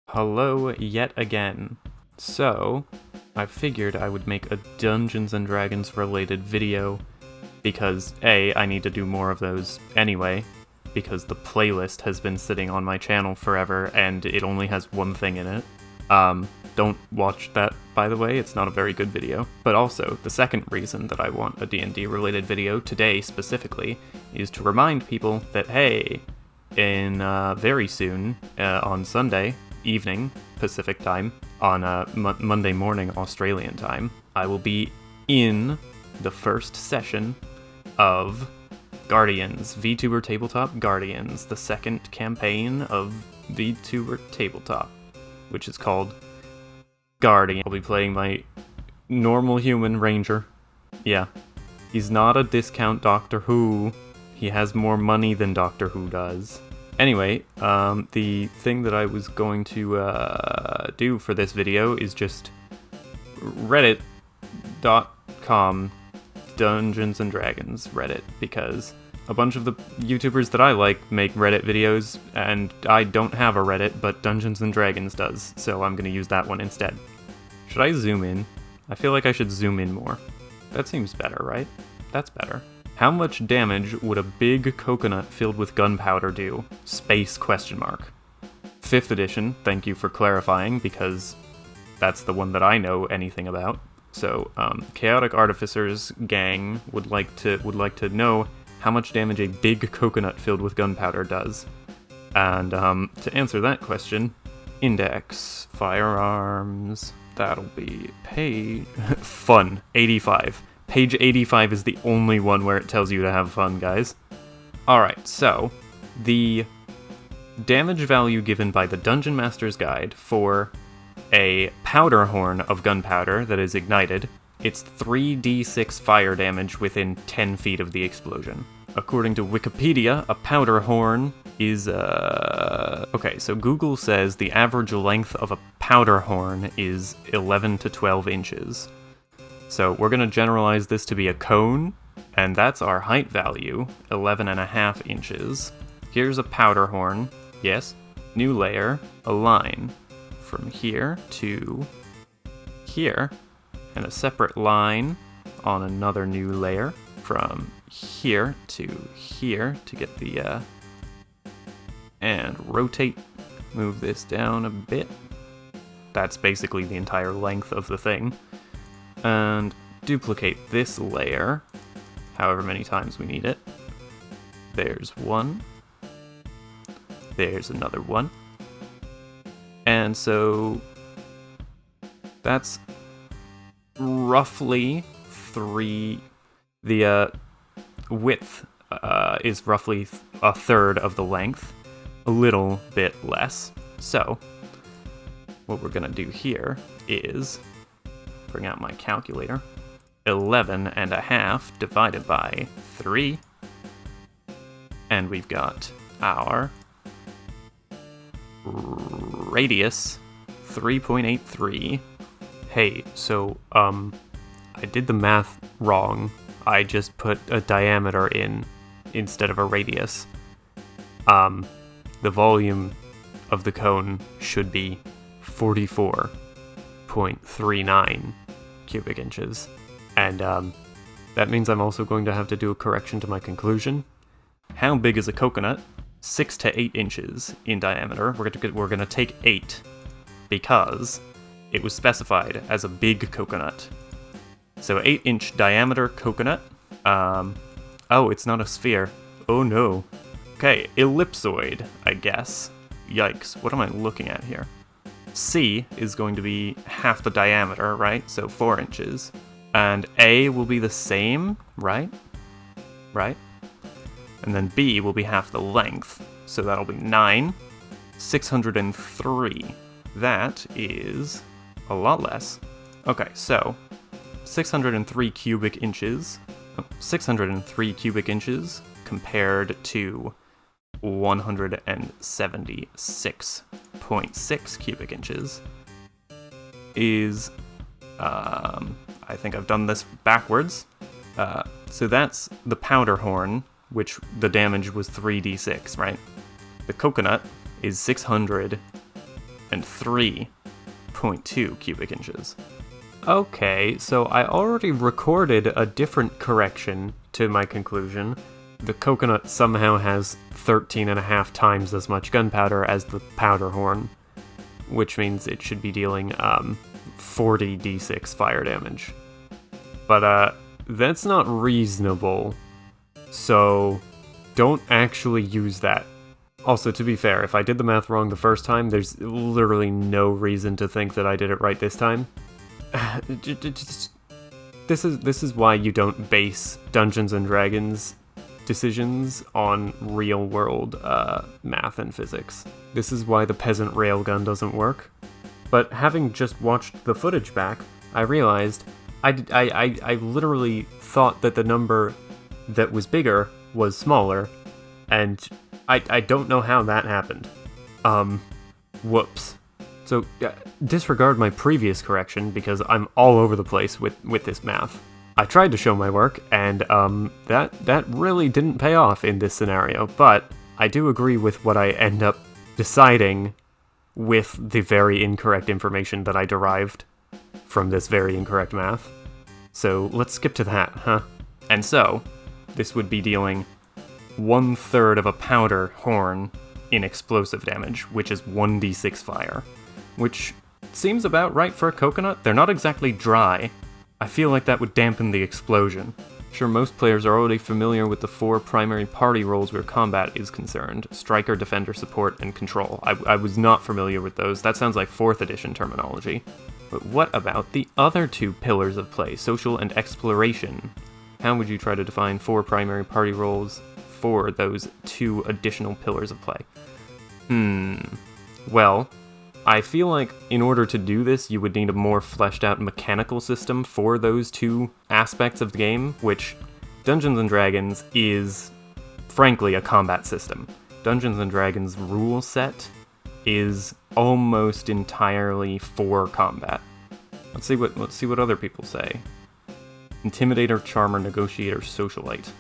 Hello yet again. So, I figured I would make a Dungeons & Dragons related video because A, I need to do more of those anyway, because the playlist has been sitting on my channel forever and it only has one thing in it. Don't watch that, by the way, it's not a very good video. But also, the second reason that I want a D&D related video today specifically is to remind people that, hey, in very soon, on Sunday evening Pacific time, on Monday morning Australian time, I will be in the first session of Guardians, VTuber Tabletop Guardians, the second campaign of VTuber Tabletop, which is called Guardian. I'll be playing my normal human ranger. Yeah, he's not a discount Doctor Who. He has more money than Doctor Who does. Anyway, the thing that I was going to do for this video is just reddit.com Dungeons and Dragons Reddit, because a bunch of the YouTubers that I like make Reddit videos, and I don't have a Reddit, but Dungeons and Dragons does, so I'm gonna use that one instead. Should I zoom in? I feel like I should zoom in more. That seems better, right? That's better. How much damage would a big coconut filled with gunpowder do? Space question mark. 5th edition, thank you for clarifying, because that's the one that I know anything about. So, Chaotic Artificers gang would like to know how much damage a big coconut filled with gunpowder does. And to answer that question, index, firearms, that'll be page fun, 85. Page 85 is the only one where it tells you to have fun, guys. Alright, so, the damage value given by the Dungeon Master's Guide for a powder horn of gunpowder that is ignited, it's 3d6 fire damage within 10 feet of the explosion. According to Wikipedia, a powder horn is, Okay, so Google says the average length of a powder horn is 11 to 12 inches. So we're going to generalize this to be a cone, and that's our height value, 11.5 inches. Here's a powder horn, yes, new layer, a line from here to here, and a separate line on another new layer from here to here to get the, and rotate, move this down a bit. That's basically the entire length of the thing. And duplicate this layer however many times we need it. There's one. There's another one. And so that's roughly 3. The width is roughly a third of the length, a little bit less. So what we're gonna do here is bring out my calculator. 11.5 divided by 3. And we've got our radius, 3.83. Hey, so, I did the math wrong. I just put a diameter in instead of a radius. The volume of the cone should be 44.39 cubic inches. And that means I'm also going to have to do a correction to my conclusion. How big is a coconut? 6 to 8 inches in diameter. We're gonna take 8 because it was specified as a big coconut. So 8-inch diameter coconut. Oh, it's not a sphere. Oh no. Okay, ellipsoid, I guess. Yikes, what am I looking at here? C is going to be half the diameter, right? So 4 inches. And A will be the same, right? Right? And then B will be half the length. So that'll be 9. 603. That is a lot less. Okay, so 603 cubic inches. 603 cubic inches compared to 176.6 cubic inches is, I think I've done this backwards. So that's the powder horn, which the damage was 3d6, right? The coconut is 603 and 3.2 cubic inches. Okay, so I already recorded a different correction to my conclusion. The coconut somehow has 13.5 times as much gunpowder as the powder horn, which means it should be dealing 40 d6 fire damage. But that's not reasonable, so don't actually use that. Also, to be fair, if I did the math wrong the first time, there's literally no reason to think that I did it right this time. This is why you don't base Dungeons and Dragons decisions on real-world math and physics. This is why the peasant railgun doesn't work. But having just watched the footage back, I realized I literally thought that the number that was bigger was smaller, and I don't know how that happened. Whoops. So, disregard my previous correction, because I'm all over the place with this math. I tried to show my work, and that really didn't pay off in this scenario, but I do agree with what I end up deciding with the very incorrect information that I derived from this very incorrect math. So, let's skip to that, huh? And so, this would be dealing 1/3 of a powder horn in explosive damage, which is 1d6 fire. Which seems about right for a coconut. They're not exactly dry. I feel like that would dampen the explosion. Sure, most players are already familiar with the 4 primary party roles where combat is concerned: Striker, Defender, Support, and Control. I was not familiar with those. That sounds like 4th edition terminology. But what about the other 2 pillars of play, Social and Exploration? How would you try to define 4 primary party roles for those 2 additional pillars of play? Well, I feel like in order to do this, you would need a more fleshed out mechanical system for those 2 aspects of the game, which Dungeons & Dragons is, frankly, a combat system. Dungeons & Dragons rule set is almost entirely for combat. Let's see what other people say. Intimidator, Charmer, Negotiator, Socialite.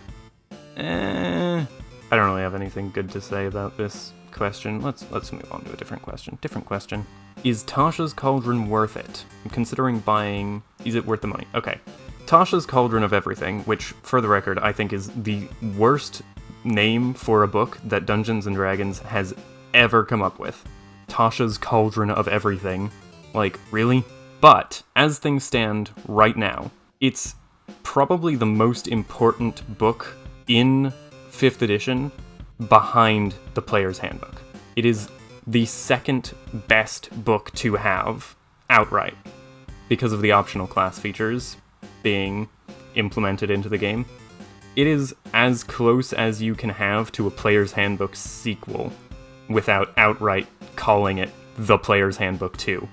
I don't really have anything good to say about this question. Let's move on to a different question. Is Tasha's Cauldron worth it? I'm considering buying... Is it worth the money? Okay. Tasha's Cauldron of Everything, which, for the record, I think is the worst name for a book that Dungeons & Dragons has ever come up with. Tasha's Cauldron of Everything. Like, really? But, as things stand right now, it's probably the most important book in 5th edition behind the Player's Handbook. It is the second best book to have outright because of the optional class features being implemented into the game. It is as close as you can have to a Player's Handbook sequel without outright calling it the Player's Handbook 2.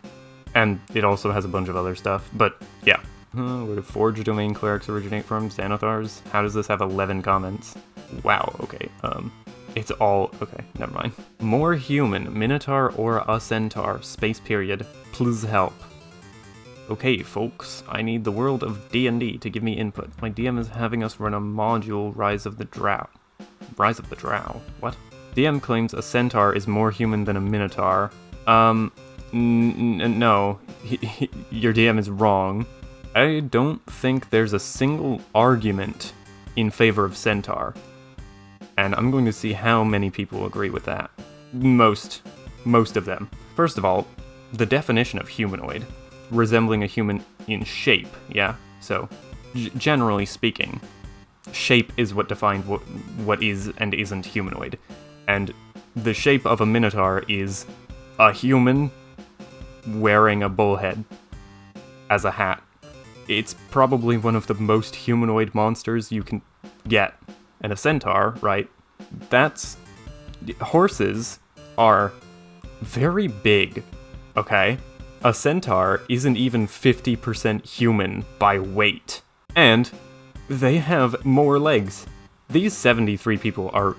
And it also has a bunch of other stuff, but yeah. Where do Forge Domain Clerics originate from? Xanathars? How does this have 11 comments? Wow, okay, it's all... okay, never mind. More human, Minotaur or a Centaur, space period, please help. Okay, folks, I need the world of D&D to give me input. My DM is having us run a module, Rise of the Drow. Rise of the Drow? What? DM claims a Centaur is more human than a Minotaur. No. Your DM is wrong. I don't think there's a single argument in favor of Centaur. And I'm going to see how many people agree with that. Most of them. First of all, the definition of humanoid. Resembling a human in shape, yeah? So, generally speaking, shape is what defines what is and isn't humanoid. And the shape of a Minotaur is a human wearing a bullhead as a hat. It's probably one of the most humanoid monsters you can get. And a centaur, right? Horses are very big, okay? A centaur isn't even 50% human by weight. And they have more legs. These 73 people are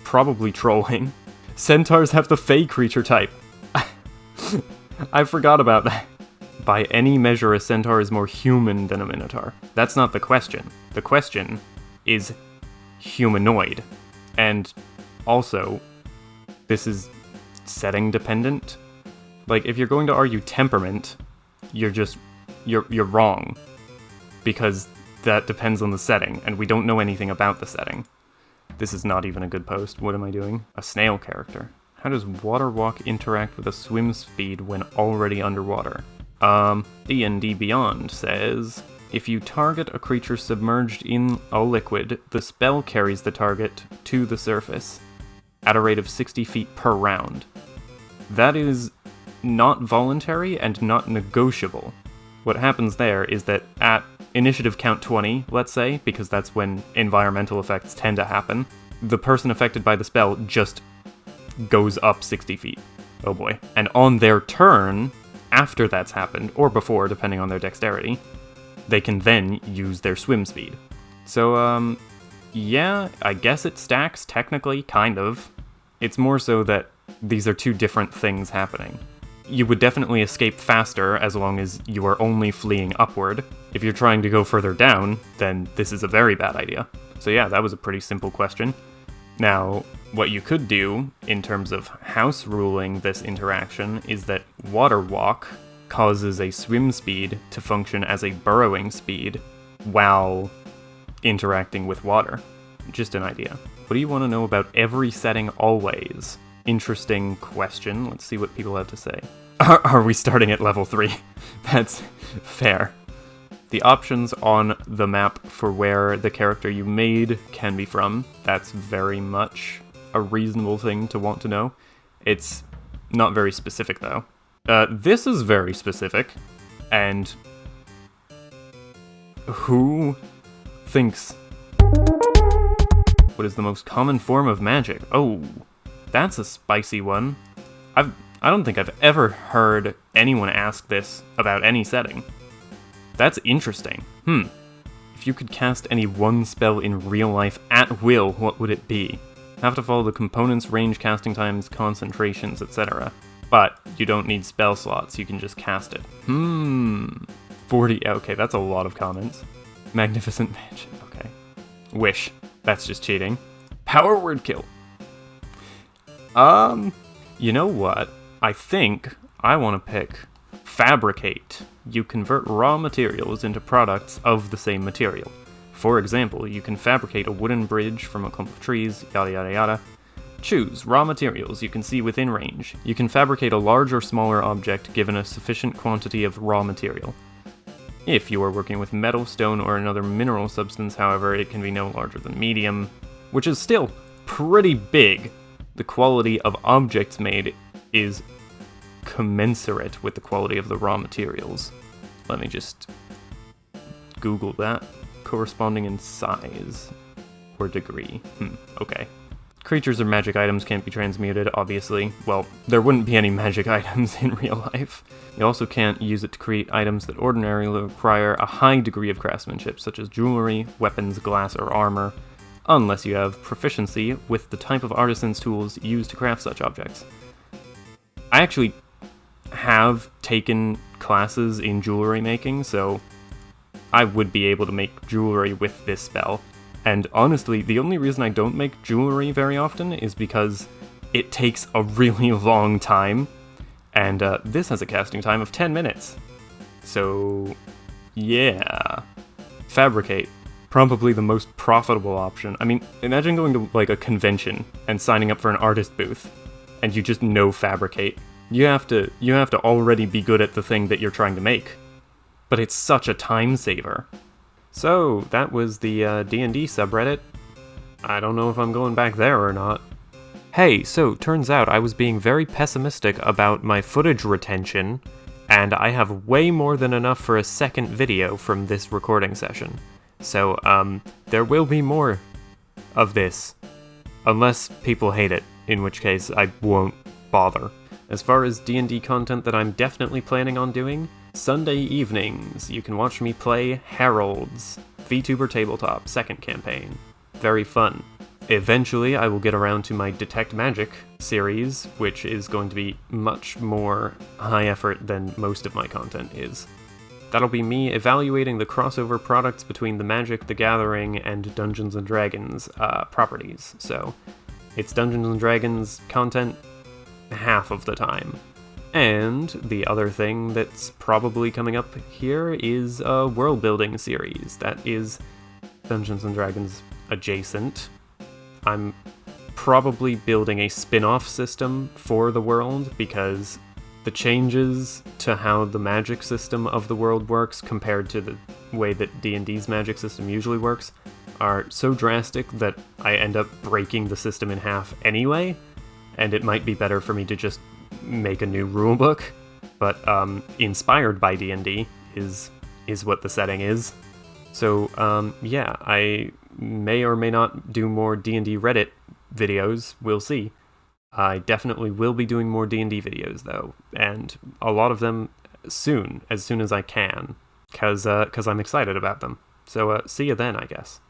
probably trolling. Centaurs have the Fey creature type. I forgot about that. By any measure, a centaur is more human than a minotaur. That's not the question. The question is humanoid. And also, this is setting dependent. Like, if you're going to argue temperament, you're wrong. Because that depends on the setting, and we don't know anything about the setting. This is not even a good post. What am I doing? A snail character. How does water walk interact with a swim speed when already underwater? D&D Beyond says, if you target a creature submerged in a liquid, the spell carries the target to the surface at a rate of 60 feet per round. That is not voluntary and not negotiable. What happens there is that at initiative count 20, let's say, because that's when environmental effects tend to happen, the person affected by the spell just goes up 60 feet. Oh boy. And on their turn, after that's happened, or before, depending on their dexterity, they can then use their swim speed. So, yeah, I guess it stacks, technically, kind of. It's more so that these are two different things happening. You would definitely escape faster as long as you are only fleeing upward. If you're trying to go further down, then this is a very bad idea. So yeah, that was a pretty simple question. Now, what you could do, in terms of house ruling this interaction, is that water walk causes a swim speed to function as a burrowing speed while interacting with water. Just an idea. What do you want to know about every setting always? Interesting question. Let's see what people have to say. Are we starting at level 3? That's fair. The options on the map for where the character you made can be from, that's very much a reasonable thing to want to know. It's not very specific, though. This is very specific, and who thinks... What is the most common form of magic? Oh, that's a spicy one. I don't think I've ever heard anyone ask this about any setting. That's interesting. If you could cast any one spell in real life at will, what would it be? Have to follow the components, range, casting times, concentrations, etc. But you don't need spell slots, you can just cast it. 40, okay, that's a lot of comments. Magnificent Mansion, okay. Wish, that's just cheating. Power word kill. You know what? I think I want to pick Fabricate. You convert raw materials into products of the same material. For example, you can fabricate a wooden bridge from a clump of trees, yada yada yada. Choose raw materials you can see within range. You can fabricate a large or smaller object given a sufficient quantity of raw material. If you are working with metal, stone, or another mineral substance, however, it can be no larger than medium, which is still pretty big. The quality of objects made is commensurate with the quality of the raw materials. Let me just Google that. Corresponding in size or degree. Okay. Creatures or magic items can't be transmuted, obviously. Well, there wouldn't be any magic items in real life. You also can't use it to create items that ordinarily require a high degree of craftsmanship, such as jewelry, weapons, glass, or armor, unless you have proficiency with the type of artisan's tools used to craft such objects. I actually have taken classes in jewelry making, so I would be able to make jewelry with this spell. And honestly, the only reason I don't make jewelry very often is because it takes a really long time, and this has a casting time of 10 minutes. So, yeah. Fabricate. Probably the most profitable option. I mean, imagine going to, like, a convention and signing up for an artist booth, and you just know Fabricate. You have to already be good at the thing that you're trying to make. But it's such a time saver. So, that was the D&D subreddit. I don't know if I'm going back there or not. Hey, so, turns out I was being very pessimistic about my footage retention, and I have way more than enough for a second video from this recording session. So, there will be more of this. Unless people hate it, in which case I won't bother. As far as D&D content that I'm definitely planning on doing, Sunday evenings, you can watch me play Heralds, VTuber Tabletop, second campaign. Very fun. Eventually, I will get around to my Detect Magic series, which is going to be much more high effort than most of my content is. That'll be me evaluating the crossover products between the Magic, the Gathering, and Dungeons & Dragons properties. So, it's Dungeons & Dragons content half of the time. And the other thing that's probably coming up here is a world building series that is Dungeons & Dragons adjacent. I'm probably building a spin-off system for the world because the changes to how the magic system of the world works compared to the way that D&D's magic system usually works are so drastic that I end up breaking the system in half anyway, and it might be better for me to just make a new rulebook, but inspired by D&D is what the setting is. So yeah, I may or may not do more D&D Reddit videos, we'll see. I definitely will be doing more D&D videos though, and a lot of them soon, as soon as I can, because I'm excited about them. So see you then, I guess.